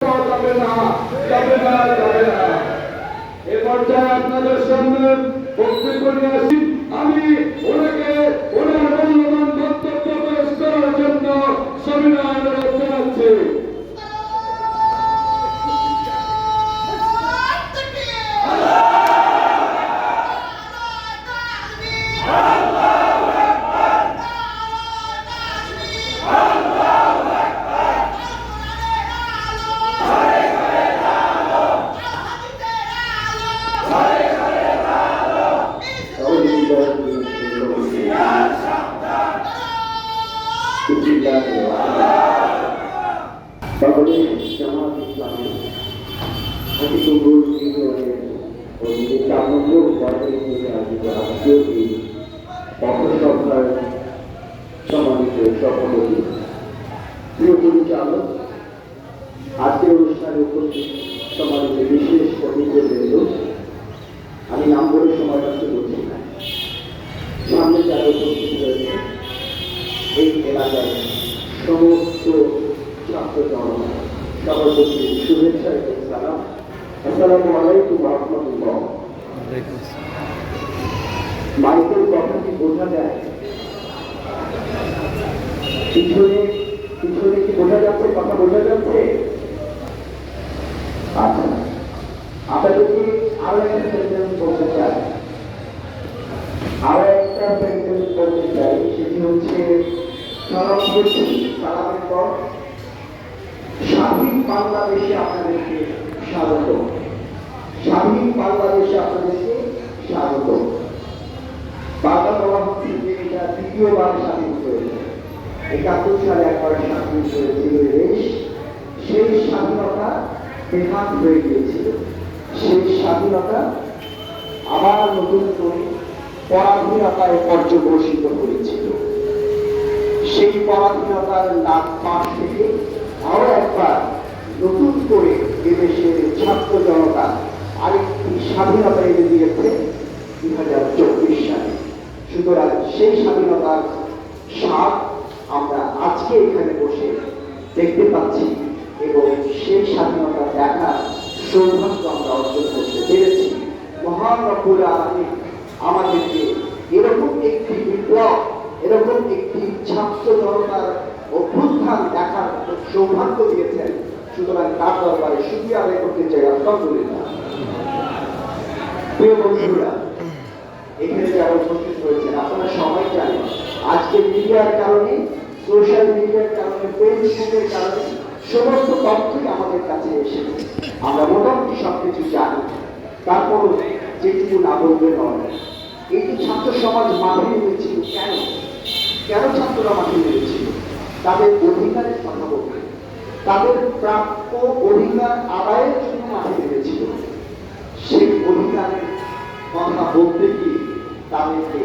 যাবে না, যাবে না, যাবে না। এ পর্যায়ে আপনাদের সামনে বক্তব্য নিয়ে আসি। আমি ওনাকে ওনার মূল্যবান বক্তব্য পেশ করার জন্য সবিনয় অনুরোধ জানাচ্ছি। আজকের অনুষ্ঠানে উপস্থিত সমাজের বিশেষ অতিথিবৃন্দ, আমি নাম বলে সময় নষ্ট করছি না। সামনে যারা উপস্থিত রয়েছে এই এলাকার সমস্ত ছাত্র জনতা, সবার প্রতি শুভেচ্ছা এবং সালাম। আসসালামু আলাইকুম ওয়া রাহমাতুল্লাহ। মাইকের কথা কি বোঝা যায়? পিছনে পিছনে কি বোঝা যাচ্ছে? কথা বোঝা যাচ্ছে? আচ্ছা, আপনাদেরকে আরো একটা সেন্টেন্স বলতে চাই, সেটি হচ্ছে সালামের পর স্বাধীন বাংলাদেশে আপনাদেরকে স্বাগত। স্বাধীন বাংলাদেশে আপনাদেরকে স্বাগত। বাংলা বলা হচ্ছে যে এটা দ্বিতীয়বার স্বাধীন হয়েছে। ৭১ সালে একবার স্বাধীন হয়েছিল দেশ, সেই স্বাধীনতা বেহাত হয়ে গিয়েছিল। সেই স্বাধীনতা আবার নতুন করে পরাধীনতায় পর্যবসিত হয়েছিল। সেই পরাধীনতার পাশ থেকে আরো একবার নতুন করে এদেশের ছাত্র জনতা আরেকটি স্বাধীনতা এনে দিয়েছে ২০২৪ সালে। সুতরাং সেই স্বাধীনতার স্বাদ আমরা আজকে এখানে বসে দেখতে পাচ্ছি এবং সেই স্বাধীনতা দেখার সৌভাগ্য আমরা অর্জন করতে পেরেছি। মহান রব্বুল আলামিন আমাদেরকে এরকম একটি বিপ্লব, এরকম একটি ছাত্র জনতার অভ্যুত্থান দেখার সৌভাগ্য দিয়েছেন। সুতরাং তার দরবারে শুকরিয়া আদায় করতে চাই। আলহামদুলিল্লাহ। প্রিয় বন্ধুরা, এখানে যারা উপস্থিত হয়েছেন আপনারা সবাই জানেন আজকে মিডিয়ার কারণে, সোশ্যাল মিডিয়ার কারণে, ফেসবুকের কারণে সমস্ত তথ্যই আমাদের কাছে এসেছে। আমরা মোটামুটি সবকিছু জানি। তারপর যেটুকু না বলবে নয়, এই যে ছাত্র সমাজ মাঠে নেমেছিল, কেন কেন ছাত্ররা মাঠে নেমেছিল? তাদের অধিকারের কথা বলতে, তাদের প্রাপ্য অধিকার আদায়ের জন্য মাঠে নেমেছিল। সেই অধিকারের কথা বলতে গিয়ে তাদেরকে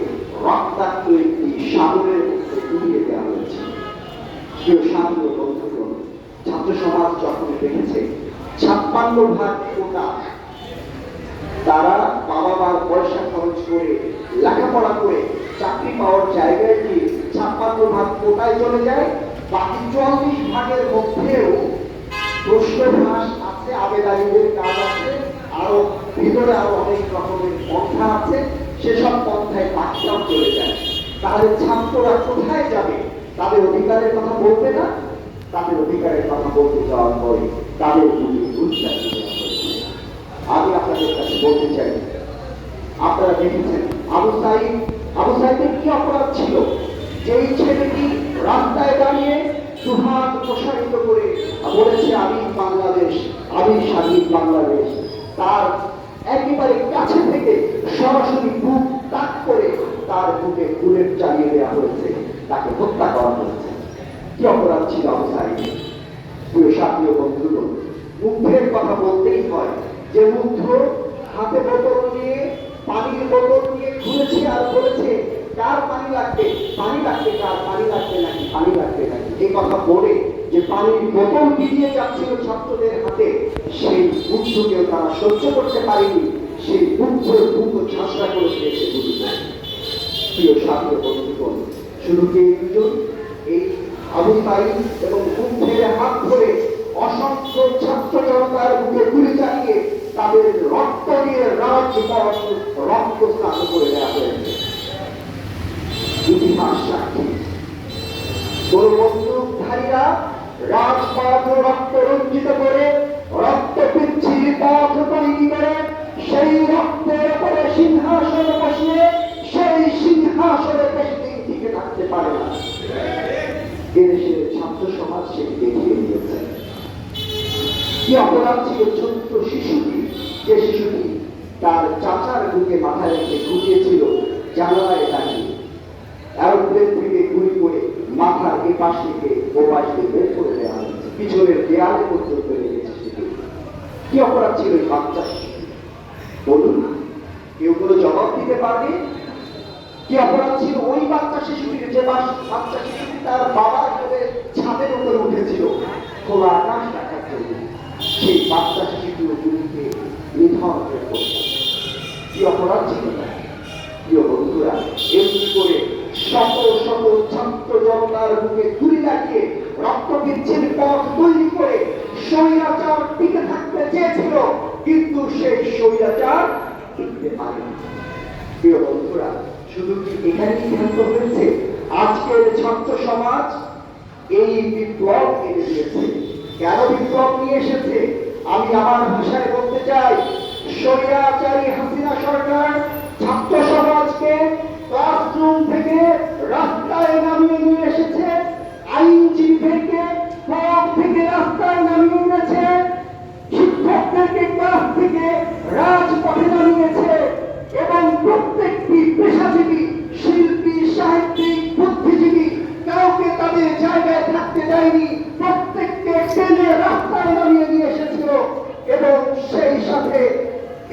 রক্তাক্ত একটি সাগরের মধ্যে ডুবিয়ে দেওয়া হয়েছে। কেউ সাগর বন্ধুগণ, ছাত্র সমাজ যখন দেখেছে ৫৬ ভাগ কোটা, তারা বাবা মার পয়সা খরচ করে লেখাপড়া করে চাকরি পাওয়ার জায়গায় গিয়ে ৫৬ ভাগ কোটায় চলে যায়। বাকি ৪৪ ভাগের মধ্যেও প্রশ্ন ফাঁস আছে, আবেদনকারীদের কাজ আছে, আরো ভিতরে আরো অনেক রকমের পন্থা আছে। সেসব পন্থায় বাকিটাও চলে যায়। তাহলে ছাত্ররা কোথায় যাবে? তাদের অধিকারের কথা বলবে না। তাদের অধিকারের কথা বলতে যাওয়ার পরে তাদের আমি আপনাদের কাছে বলতে চাই, আপনারা দেখেছেন আবু সাঈদের কি অপরাধ ছিল? যেই ছেলেটি রাস্তায় দাঁড়িয়ে দুহাত প্রসারিত করে বলেছে আমি বাংলাদেশ, আমি স্বাধীন বাংলাদেশ, তার একেবারে কাছে থেকে সরাসরি বুক তাক করে তার বুকে বুলেট চালিয়ে দেওয়া হয়েছে, তাকে হত্যা করা হয়েছে। কি অপরাধ ছিল আবু সাঈদের? প্রিয় সাথী ও বন্ধুগণ, মুগ্ধের কথা বলতেই হয়। যে মুগ্ধ হাতে বোতল নিয়ে, পানির বোতল নিয়ে ঘুরেছে আর বলেছে কার পানি লাগবে, পানি লাগবে, কার পানি লাগবে নাকি, পানি লাগবে নাকি, এই কথা বলে যে পানির বোতল দিয়ে যাচ্ছিল ছাত্রদের হাতে, সেই মুগ্ধকেও তারা সহ্য করতে পারেনি। সেই মুগ্ধের বুক ঝাঁসড়া করে দিয়েছে বুঝতে। প্রিয় সাথী ও বন্ধুগণ, শুধু কি এই দুজন, এই আবু সাঈদ এবং মুগ্ধের হাত ধরে অসংখ্য ছাত্র জনতার বুকে গুলি চালিয়ে তাদের রক্ত দিয়ে রাজপথ রক্ত স্নান করে দেওয়া হয়েছে। ইতিহাস সাক্ষী কোন বন্দুকধারীরা রাজপথ রক্ত রঞ্জিত করে রক্ত পিচ্ছিল পথ তৈরি করে সেই রক্তের উপরে সিংহাসন বসিয়ে সেই সিংহাসনে বেশি দিন টিকে থাকতে পারে না। এদেশের ছাত্র সমাজ সেটি দেখিয়ে দিয়েছে। কি অপরাধ ছিল ছোট্ট শিশুটি, যে শিশুটি তার চাচার বুকে মাথা রেখে ঘুমিয়েছিল জানালায় দাঁড়িয়ে, এরোপ্লেন থেকে গুলি করে মাথার এ পাশ থেকে ও পাশ থেকে বের করে দেওয়া হয়েছে, পিছনের দেয়ালে পর্যন্ত লেগেছে শিশু। কি অপরাধ ছিল এই বাচ্চা শিশু? বলুন, কেউ কোনো জবাব দিতে পারবে? কি অপরাধ ছিল ওই বাচ্চা শিশুটির, যে বাচ্চা শিশুটি তার বাবার কোলে ছাদের উপরে উঠেছিল খোলা আকাশ দেখার জন্য? সেই বাচ্চা শিশুটির গুলিতে নিধন হয়ে পড়ল। কি অপরাধ ছিল না? প্রিয় বন্ধুরা, এমনি করে শত শত ছাত্র জনতার বুকে গুলি লাগিয়ে রক্ত বিচ্ছিন্ন পথ তৈরি করে স্বৈরাচার টিকে থাকতে চেয়েছিল, কিন্তু সেই স্বৈরাচার টিকতে পারেনি। প্রিয় বন্ধুরা, শুধু কি এখানেই ক্ষান্ত হয়েছে? আজকের ছাত্র সমাজ এই বিপ্লব এনে দিয়েছে। কেন বিপ্লব নিয়ে এসেছে? আমি আমার ভাষায় বলতে চাই, স্বৈরাচারী হাসিনা সরকার ছাত্র সমাজকে ক্লাসরুম থেকে রাস্তায় নামিয়ে নিয়ে এসেছে, আইনজীবীদেরকে পথ থেকে রাস্তায় নামিয়ে এনেছে, শিক্ষকদেরকে ক্লাস থেকে রাজপথে নামিয়েছে এবং প্রত্যেকটি পেশাজীবী, শিল্পী, সাহিত্যিক, বুদ্ধিজীবী কাউকে তাদের জায়গায় থাকতে দেয়নি, প্রত্যেককে টেনে রাস্তায় নামিয়ে নিয়ে এসেছিল। এবং সেই সাথে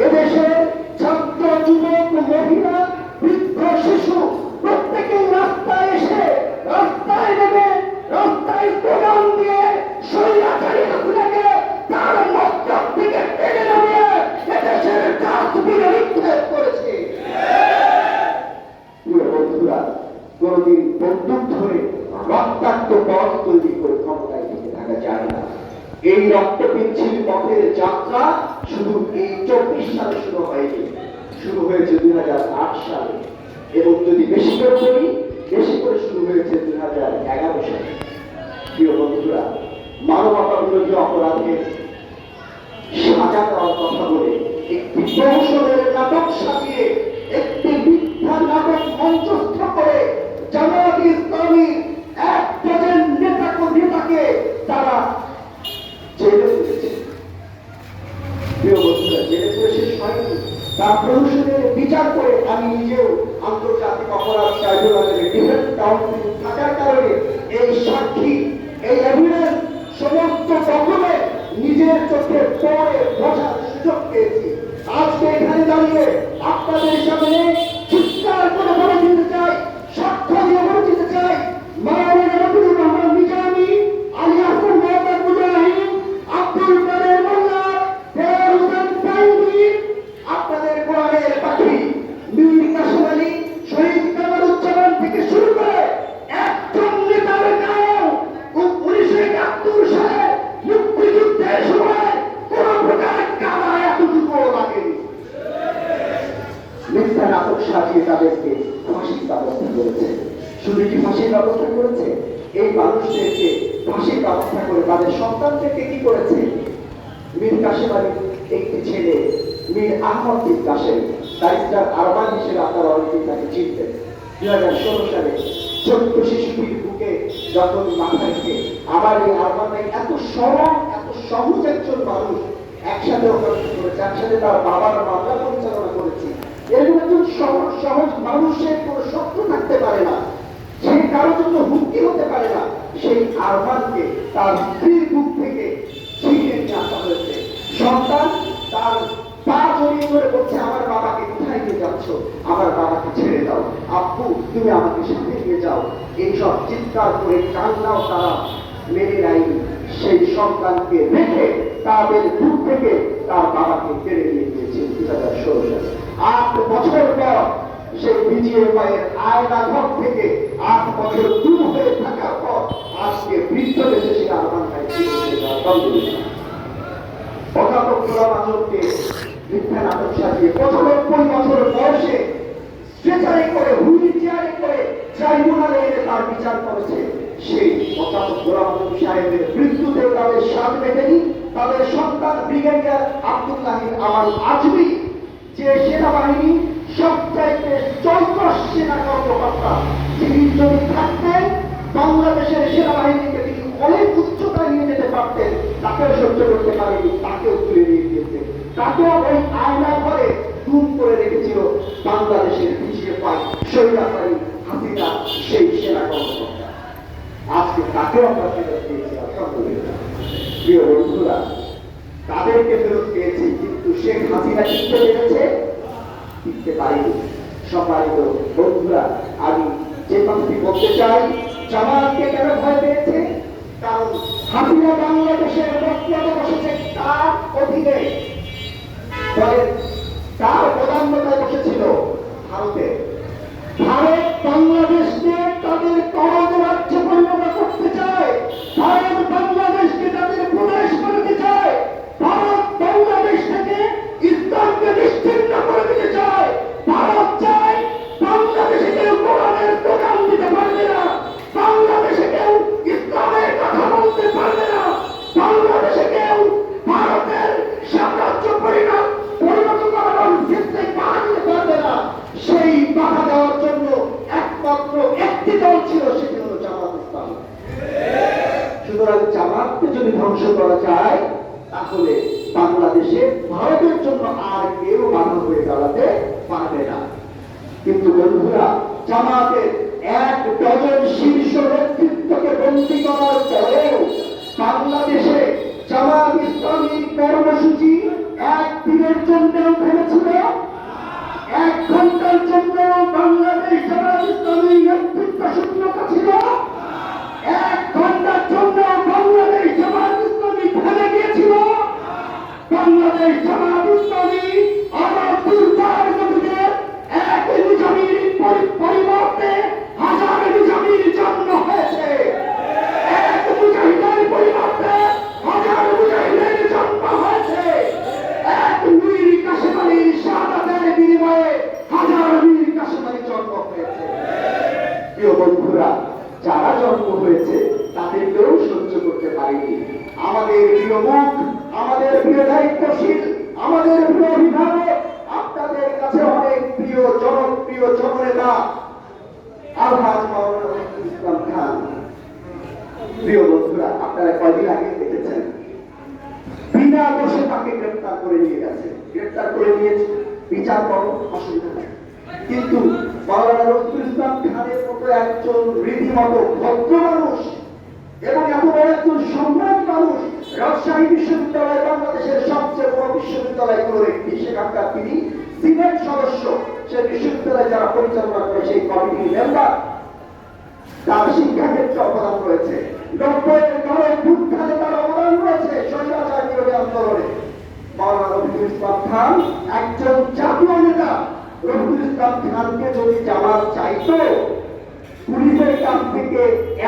এদেশের ছাত্র, যুবক, মহিলা, বৃদ্ধ, শিশু প্রত্যেকেই রাস্তায় এসে রাস্তায় নেমে রাস্তায় স্লোগান দিয়ে স্বৈরাচারী হাসিনাকে তার মস্তক থেকে টেনে নামিয়ে এদেশের ডাস্টবিনে নিক্ষেপ করেছে। প্রিয় বন্ধুরা, কোনদিন বন্দুক ধরে রক্তাক্ত পথ তৈরি করে ক্ষমতায় টিকে থাকা যায় না। এই রক্ত পিচ্ছিল পথের যাত্রা শুধু এই 24 সালে শুরু হয়নি, শুরু হয়েছে 2008 সালে, এবং যদি বেশি করে বলি, বেশি করে শুরু হয়েছে 2011 সালে। প্রিয় বন্ধুরা, মানবতা বিরোধী অপরাধে সাজা দেওয়ার কথা বলে একটি কৌশলের নাটক সাজিয়ে, একটি মিথ্যা নাটক মঞ্চস্থ করে জামায়াতে ইসলামীর এক ডজন নেতাকে তারা জেলে পুরেছে। প্রিয় বন্ধুরা, জেলে পুরে শেষ হয়নি, তার প্রহসনের বিচার করে আমি নিজেও আন্তর্জাতিক অপরাধ ট্রাইব্যুনালের ডিফেন্স কাউন্সিল থাকার কারণে এই সাক্ষী, এই এভিডেন্স, সমস্ত ডকুমেন্ট নিজের চোখে পড়ে বোঝার সুযোগ পেয়েছি। আজকে এখানে দাঁড়িয়ে আপনাদের সামনে চিৎকার করে বলে দিতে চাই, সাক্ষ্য দিয়ে বলে দিতে চাই, মাননীয় আব্দুল রহমান নিজামী, আলী হাসান মোহাম্মদ মুজাহিদ, আব্দুল কাদের মোল্লা, দেওয়ার হোসেন সাইদি, আপনাদের কোরআনের পাখি মীর কাসেম আলী, শহীদ কামারুজ্জামান থেকে শুরু করে একজন নেতার নাম 1971 সালে মুক্তিযুদ্ধের সময় কোন প্রকার কালা এতটুকু লাগেনি। মিথ্যা নাটক সাজিয়ে তাদেরকে ফাঁসির ব্যবস্থা করেছে। শুধু কি ফাঁসির ব্যবস্থা করেছে? এই মানুষদেরকে ফাঁসির ব্যবস্থা করে তাদের সন্তানদেরকে কি করেছে? মীর কাসেম আলী একটি ছেলে, মীর আহমদ কাসেম, ব্যারিস্টার আরমান হিসেবে আপনারা অনেকেই তাকে চিনতেন। 2016 সালে ছোট্ট শিশুটির বুকে যখন মাথা রেখে আমার এই আরমান এত সরল, এত সহজ একজন মানুষ একসাথে অপারেশন করেছে, একসাথে তার বাবার মামলা পরিচালনা করেছে। এরকম একজন সহজ মানুষের কোনো শত্রু থাকতে পারে না, সে কারোর জন্য হুমকি হতে পারে না। সেই আরমানকে তার স্ত্রীর বুক থেকে ছিনিয়ে নিয়ে আসা হয়েছে। সন্তান তার পা জড়িয়ে ধরে বলছে, আমার বাবাকে কোথায় নিয়ে যাচ্ছ? আমার বাবাকে ছেড়ে দাও, আব্বু তুমি আমাকে সাথে নিয়ে যাও। এইসব চিৎকার করে কান্নাও তারা মেনে নেয়নি। সেই সন্তানকে রেখে তাদের বুক থেকে তার বাবাকে কেড়ে নিয়ে গিয়েছে 2016 সালে। 8 বছর পর সেই বিজিএমআইয়ের আয়না ঘর থেকে 8 বছর দূর হয়ে থাকার পর আজকে বৃদ্ধ দেশে সে আহ্বান খাইছে আলহামদুলিল্লাহ। পঁচাত্তর গোলাম আজমকে মিথ্যা নাটক সাজিয়ে 95 বছর বয়সে স্ট্রেচারে করে হুইল চেয়ারে করে ট্রাইব্যুনালে এনে তার বিচার করেছে। সেই 75 গোলাম আজম সাহেবের মৃত্যুতে তাদের স্বাদ মেটেনি। তাদের সন্তান ব্রিগেডিয়ার আব্দুল্লাহির আমার আজমি, যে সেনাবাহিনী সবচাইতে চৌকস সেনা কর্মকর্তা, তিনি যদি থাকতেন বাংলাদেশের সেনাবাহিনীকে তিনি অনেক উচ্চতায় নিয়ে যেতে পারতেন, তাকেও সহ্য করতে পারেনি, তাকেও তুলে নিয়ে গিয়েছেন। তাকেও ওই আয়না ঘরে গুম করে রেখেছিল বাংলাদেশের পিছিয়ে পায় স্বৈরাচারী হাসিনা সেই সেনা কর্মকর্তা। আজকে তাকেও আমরা ফেরত পেয়েছি আলহামদুলিল্লাহ। প্রিয় বন্ধুরা, তাদেরকে ফেরত পেয়েছি, কিন্তু শেখ হাসিনা টিকতে পেরেছে, টিকতে পারেনি। সম্মানিত বন্ধুরা, আমি যে কথাটি বলতে চাই, জামাতকে কেন ভয় পেয়েছে? কারণ হাসিনা বাংলাদেশের রত্নতে বসেছে তার অধীনে, তার প্রধানমন্ত্রী বসেছিল ভারতে। ভারত বাংলাদেশকে তাদের করজ রাজ্যে পরিণত করতে চায়, ভারত বাংলাদেশকে তাদের প্রদেশ করতে চায়, ভারত বাংলাদেশ থেকে ইসলামকে নিশ্চিহ্ন করে দিতে চায়। ভারত চায় বাংলাদেশে কেউ কোরআনের দোকান দিতে পারবে না, বাংলাদেশে কেউ ইসলামের কথা বলতে পারবে না, বাংলাদেশে কেউ ভারতের সাম্রাজ্য পরিণত করার ক্ষেত্রে বাধা দিতে পারবে না। সেই বাধা দেওয়ার জন্য একমাত্র একটি দল ছিল, সেটি হল জামাত ইসলামী। সুতরাং জামাতকে যদি ধ্বংস করা যায়, তাহলে বাংলাদেশে ভারতের জন্য আর কেউ বাধা হয়ে দাঁড়াতে পারবে না। কিন্তু বন্ধুরা, জামাতের 1 ডজন শীর্ষ নেতৃত্বকে বন্দী করার পরেও বাংলাদেশে জামাত ইসলামীর কর্মসূচি 1 দিনের জন্যও থেমেছিল, 1 ঘন্টার জন্য বাংলাদেশ জামাত ইসলামী নেতৃত্ব শূন্যতা ছিল, 1 ঘন্টার জন্য বাংলাদেশ জামাত ইসলামী থেমে গিয়েছিল। বাংলাদেশ জামাত ইসলামী আবার দুর্বার গতিতে এক নিজামীর পরিবর্তে হাজার নিজামীর জন্ম হয়েছে, এক মুজাহিদের পরিবর্তে হাজার মুজাহিদের জন্ম হয়েছে, এক মীর কাসেম আলীর শাহাদাতের বিনিময়ে হাজার মীর কাসেম আলীর জন্ম হয়েছে। প্রিয় বন্ধুরা, যারা জন্ম হয়েছে তাদেরকেও সহ্য করতে পারিনি। আমাদের প্রিয় মুখ, আমাদের প্রিয় দায়িত্বশীল, আমাদের প্রিয় অভিভাবক, আপনাদের কাছে অনেক প্রিয় জনপ্রিয় জননেতা আলহাজ মাওলানা রফিকুল ইসলাম খান। প্রিয় বন্ধুরা, আপনারা কয়দিন আগে দেখেছেন, বিনা দোষে তাকে গ্রেফতার করে নিয়ে গেছে, গ্রেফতার করে নিয়েছে, বিচার করো, অসুবিধা নেই। কিন্তু মাওলানা রফিকুল ইসলাম খানের মতো একজন রীতিমতো ভদ্র মানুষ এবং এত বড় একজন সম্মান মানুষ, রাজশাহী বিশ্ববিদ্যালয় বাংলাদেশের সবচেয়ে বড় বিশ্ববিদ্যালয়গুলোর একটি, সেখানকার তিনি সিনেট সদস্য, সেই বিশ্ববিদ্যালয় যারা পরিচালনা করে সেই কমিটির মেম্বার, তার শিক্ষাক্ষেত্রে অবদান রয়েছে, 90-এর গণঅভ্যুত্থানে তার অবদান রয়েছে, স্বৈরাচার বিরোধী আন্দোলনে। মাওলানা রফিকুল ইসলাম খান একজন জাতীয় নেতা। রফিকুল ইসলাম খানকে যদি জামাত চাইতো, পুলিশের কাছ থেকে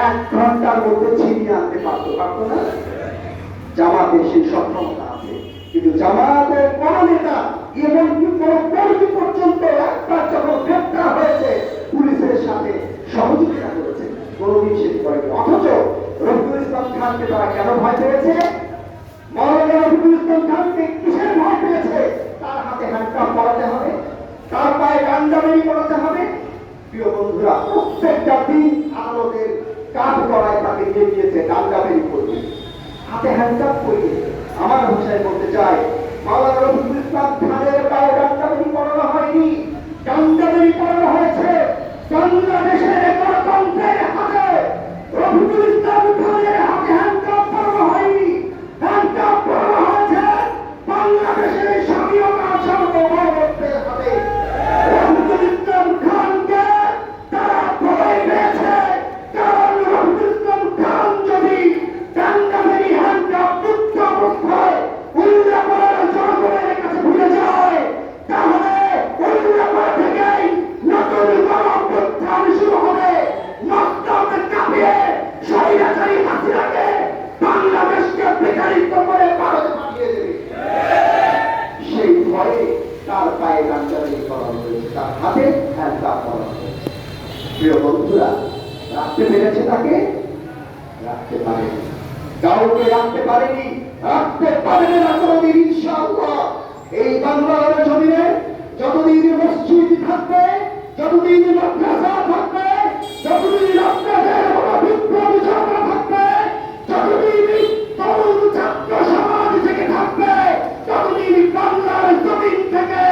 1 ঘন্টার মধ্যে ছিনিয়ে আনতে পারতো না? জামাতের সেই সক্ষমতা আছে, কিন্তু জামাতের কোন নেতা এমনকি কোন কর্মী পর্যন্ত একবার যখন গ্রেফতার হয়েছে পুলিশের সাথে সহযোগিতা করেছে, কোনদিন সেটি করেনি। অথচ রফিকুল ইসলাম খানকে তারা কেন ভয় পেয়েছে? মাওলানা রফিকুল ইসলাম খানকে কিসের ভয় পেয়েছে? তার হাতে হ্যান্ডকাপ পরাতে হবে, তার পায়ে গান্ডাবেরি পরাতে হবে। প্রিয় বন্ধুরা, প্রত্যেকটা দিন আদালতের কাঠ করায় তাকে নিয়ে গিয়েছে গান্ডাবেরি করবে, হাতে হ্যান্ডকাপ পরিয়ে। আমার ভাষায় বলতে চাই, মাওলানা রফিকুল ইসলাম খানের পায়ে গান্ডাবেরি পরানো হয়নি, গান্ডাবেরি পরানো হয়েছে বাংলাদেশের গণতন্ত্রের হাতে। রফিকুল ইসলাম খানের হাতে হ্যান্ডকাপ পরানো হয়নি, রাখতে পেরেছে তাকে? রাখতে পারেনি। কাউকে রাখতে পারেনি, রাখতে পারবে না কোনদিন ইনশাআল্লাহ। এই বাংলার জমিনে যতদিন মসজিদ থাকবে, যতদিন মাদ্রাসা থাকবে, যতদিন রাস্তাঘাটের বড় বিপ্লবী জনতা থাকবে, যতদিন তরুণ ছাত্র সমাজ থেকে থাকবে, ততদিন বাংলার জমিন থেকে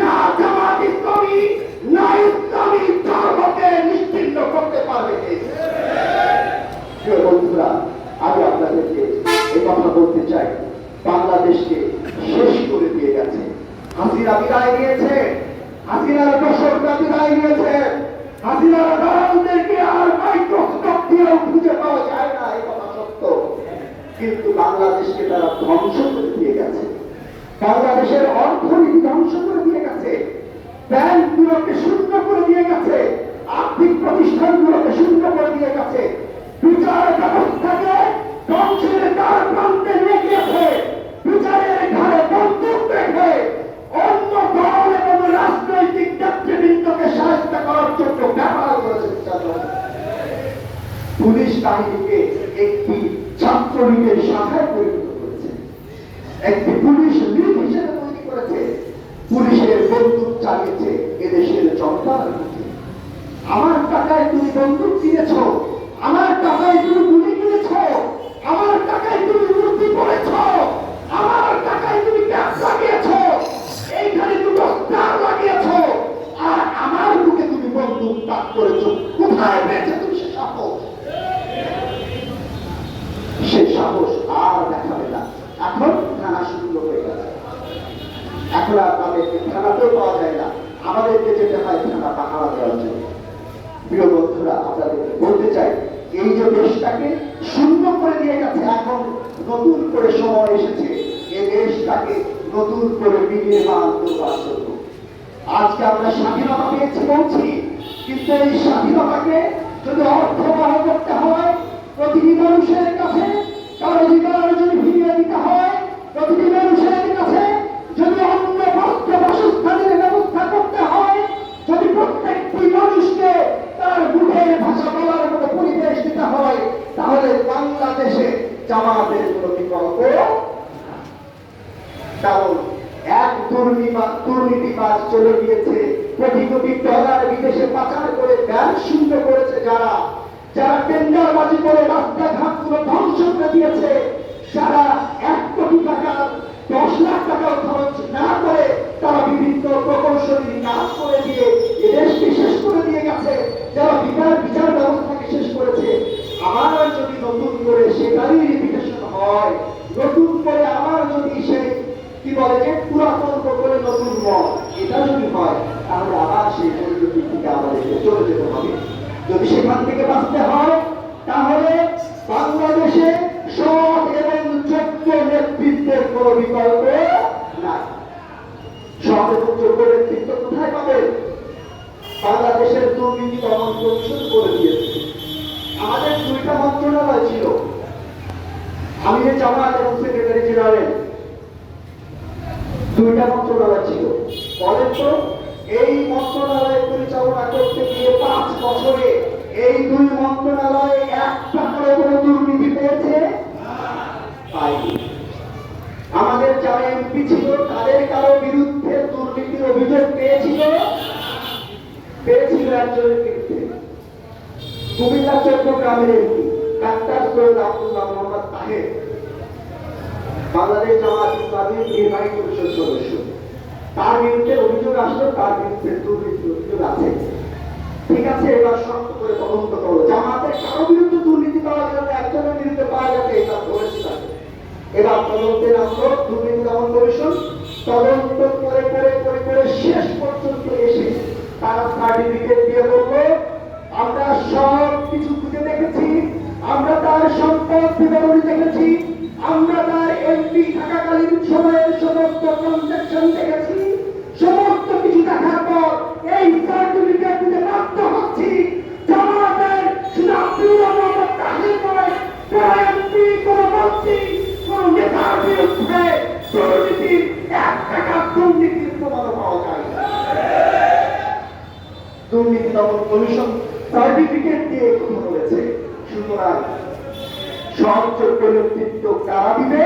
না জামাত ইসলামী না ইসলামী ধর্মকে নিশ্চিহ্ন করতে পারবে কে? প্রিয় বন্ধুরা, আমি আপনাদেরকে এই কথা বলতে চাই, বাংলাদেশকে শেষ করে দিয়ে গেছে হাসিনা। বিদায় নিয়েছে, হাসিনার দশকরা বিদায় নিয়েছে, হাসিনার দালালদেরকে আর মাইক্রোস্কোপ দিয়েও খুঁজে পাওয়া যায় না, এই কথা সত্য। কিন্তু বাংলাদেশকে তারা ধ্বংস করে দিয়ে গেছে, বাংলাদেশের অর্থনীতি ধ্বংস করে দিয়ে গেছে, ব্যাংকগুলোকে শূন্য করে দিয়ে গেছে, আর্থিক প্রতিষ্ঠানগুলোকে শূন্য করে দিয়ে গেছে, বিচার ব্যবস্থাকে ধ্বংসের দ্বার প্রান্তে নিয়ে গিয়েছে, বিচারের ঘাড়ে বন্দুক রেখে অন্য দল এবং রাজনৈতিক নেতৃবৃন্দকে সাহায্য করার জন্য ব্যবহার করেছে। পুলিশ বাহিনীকে একটি ছাত্রলীগের শাখায় পরিণত করেছে, একটি পুলিশ লীগ হিসেবে তৈরি করেছে, পুলিশের বন্দুক চালিয়েছে এদেশের জনতার প্রতি। আমার টাকায় তুমি বন্দুক কিনেছ, আমার টাকায় তুমি গুলি কিনেছ, আমার টাকায় তুমি মূর্তি করেছ, আমার টাকায় তুমি ক্যাপ লাগিয়েছ, এইখানে তুমি স্টার লাগিয়েছ, আর আমার বুকে তুমি বন্দুক তাক করেছ। কোথায় পেয়েছে তুমি সে সাহস? সে সাহস আর দেখাবে না। এখন থানা শূন্য হয়ে গেছে, এখন আর তাদেরকে থানাতেও পাওয়া যায় না, আমাদেরকে যেতে হয় থানা পাহারা দেওয়ার জন্য। প্রিয় বন্ধুরা, আপনাদেরকে বলতে চাই, এই যে দেশটাকে শূন্য করে দিয়ে গেছে, এখন নতুন করে সময় এসেছে এই দেশটাকে নতুন করে বিনির্মাণ করবার জন্য। আজকে আমরা স্বাধীনতা পেয়েছি বলছি, কিন্তু এই স্বাধীনতাকে যদি অর্থবহ করতে হয়, প্রতিটি মানুষের কাছে তার অধিকার যদি ফিরিয়ে দিতে হয়, প্রতিটি মানুষের কাছে যদি অন্য বস্ত্র বাসস্থানের ব্যবস্থা করতে হয়, যদি প্রত্যেকটি মানুষকে তার মুখের ভাষা বলার মতো পরিবেশ দিতে হয়, তাহলে বাংলাদেশে জামাতের কোন বিকল্প। কারণ এক দুর্নীতিবাজ চলে গিয়েছে, কোটি কোটি ডলার বিদেশে পাচার করে ব্যাংক শূন্য করেছে, যারা যারা টেন্ডারবাজি করে রাস্তাঘাটগুলো ধ্বংস করে দিয়েছে, যারা 1 কোটি টাকা 10 লাখ টাকাও খরচ না করে তারা বিভিন্ন প্রকৌশলী কাজ করে দিয়ে এদেশকে শেষ করে দিয়ে গেছে, যারা বিচার ব্যবস্থাকে শেষ করেছে। আমার যদি নতুন করে সেটারই রিপিটেশন হয়, নতুন করে আমার যদি সেই কি বলে যে পুরাতন করে নতুন মত এটা যদি হয়, তাহলে আবার সেই পরিণতির দিকে আমাদেরকে চলে যেতে হবে। যদি সেখান থেকে বাঁচতে হয়, তাহলে বাংলাদেশে সৎ এবং যোগ্য নেতৃত্বের কোন বিকল্প নাই। সৎ এবং যোগ্য নেতৃত্ব কোথায় পাবে? বাংলাদেশের দুর্নীতি দমন কমিশন করে দিয়েছে। আমাদের 2টা মন্ত্রণালয় ছিল, আমিরে জামাত এবং সেক্রেটারি জেনারেল, 2টা মন্ত্রণালয় ছিল। বলেন তো, এই মন্ত্রণালয় পরিচালনা করতে গিয়ে 5 বছরে এই 2 মন্ত্রণালয়ে 1 টাকারও কোনো দুর্নীতি পেয়েছে? পাইনি। আমাদের যারা এমপি ছিল তাদের কারো বিরুদ্ধে দুর্নীতির অভিযোগ পেয়েছিল? পেয়েছিল একজনের বিরুদ্ধে, কুমিল্লা চট্টগ্রামের এমপি ডাক্তার সৈয়দ আব্দুল্লাহ মোহাম্মদ তাহের, বাংলাদেশ জামাত ইসলামীর নির্বাহী পরিষদ সদস্য। তার বিরুদ্ধে অভিযোগ আসলো, তার বিরুদ্ধে দুর্নীতির অভিযোগ আছে। ঠিক আছে, এবার শক্ত করে তদন্ত করো। জামাতের কারো বিরুদ্ধে দুর্নীতি পাওয়া গেল না, একজনের বিরুদ্ধে পাওয়া গেছে, এটা ধরেছি তাকে। এবার তদন্তে নামলো দুর্নীতি দমন কমিশন। তদন্ত করে করে করে করে শেষ পর্যন্ত এসে তারা সার্টিফিকেট দিয়ে বলল, আমরা সব কিছু খুঁজে দেখেছি, আমরা তার সম্পদ বিবরণী দেখেছি, আমরা তার এমপি থাকাকালীন সময়ের সমস্ত ট্রানজাকশন দেখেছি, সমস্ত কিছু দেখার পর এই সার্টিফিকেট দিতে বাধ্য হচ্ছি। জামাতের শুধু আব্দুল্লাহ মোহাম্মদ তাহের নয়, কোন এমপি, কোন মন্ত্রী, কোন নেতার বিরুদ্ধে দুর্নীতির 1 টাকা দুর্নীতির প্রমাণ পাওয়া যায় না। দুর্নীতি দমন কমিশন সার্টিফিকেট দিয়ে কথা বলেছে। সুতরাং সহযোগ্য নেতৃত্ব কারা দিবে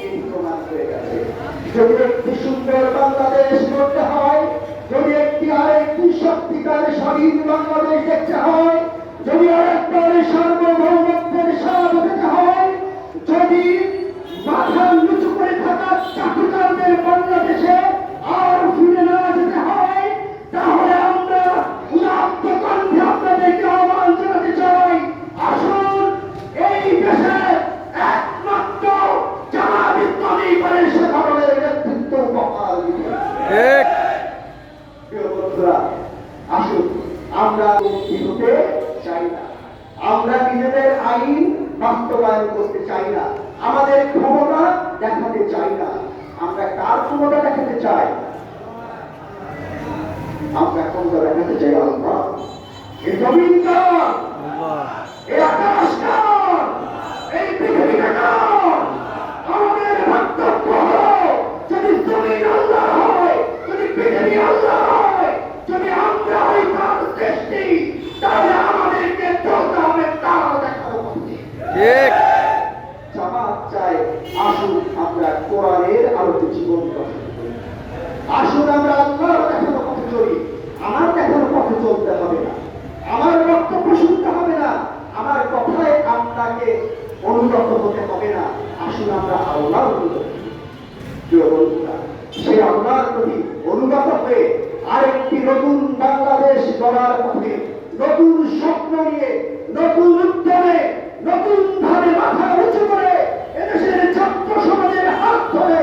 এটি প্রমাণ হয়ে গেছে। যদি একটি সুন্দর বাংলাদেশ গড়তে হয়, যদি আরেকটি সত্যিকার স্বাধীন বাংলাদেশ দেখতে হয়, যদি আরেকবার সার্বভৌমত্বের স্বাদ পেতে হয়, যদি মাথা নিচু করে থাকা চাটুকারদের বাংলাদেশে আর ফিরে না যেতে হয়, তাহলে আমরা উদাত্ত কণ্ঠে আপনাদেরকে আহ্বান জানাতে চাই, আসুন এই দেশে একমাত্র জামাত ইসলামী করে সে ধরনের নেতৃত্ব উপহার দিতে। প্রিয় বন্ধুরা, আসুন আমরা মুক্তি হতে চাই না, আমরা নিজেদের আইন বাস্তবায়ন করতে চাই না, আমাদের ক্ষমতা দেখাতে চাই না। আমরা কার ক্ষমতা দেখাতে চাই? আমরা ক্ষমতা দেখাতে চাই আল্লাহ। এই জমিন কার? এই আকাশ কার? এই পৃথিবীটা কার? আমাদের বক্তব্য হলো, যদি জমিন আল্লাহ হয়, যদি পৃথিবী আল্লাহ হয়, যদি আমরা ওই তার সৃষ্টি, তাহলে আমাদেরকে চলতে হবে তার দেখানো পথে। জামাত চায় আসুন আমরা কোরআনের আলোতে জীবন গঠন করি, আসুন আমরা আল্লাহর দেখানো পথে চলি। আমার দেখানো পথে চলতে হবে না, আমার বক্তব্য শুনতে হবে না, আমার কথায় আপনাকে অনুগত হতে হবে না। আসুন আমরা আল্লাহর অনুগত হই। প্রিয় বন্ধুরা, সেই আল্লাহর প্রতি অনুগত হয়ে আরেকটি নতুন বাংলাদেশ গড়ার পথে নতুন স্বপ্ন নিয়ে, নতুন উদ্যমে, নতুন ভাবে মাথা উঁচু করে এদেশের ছাত্র সমাজের হাত ধরে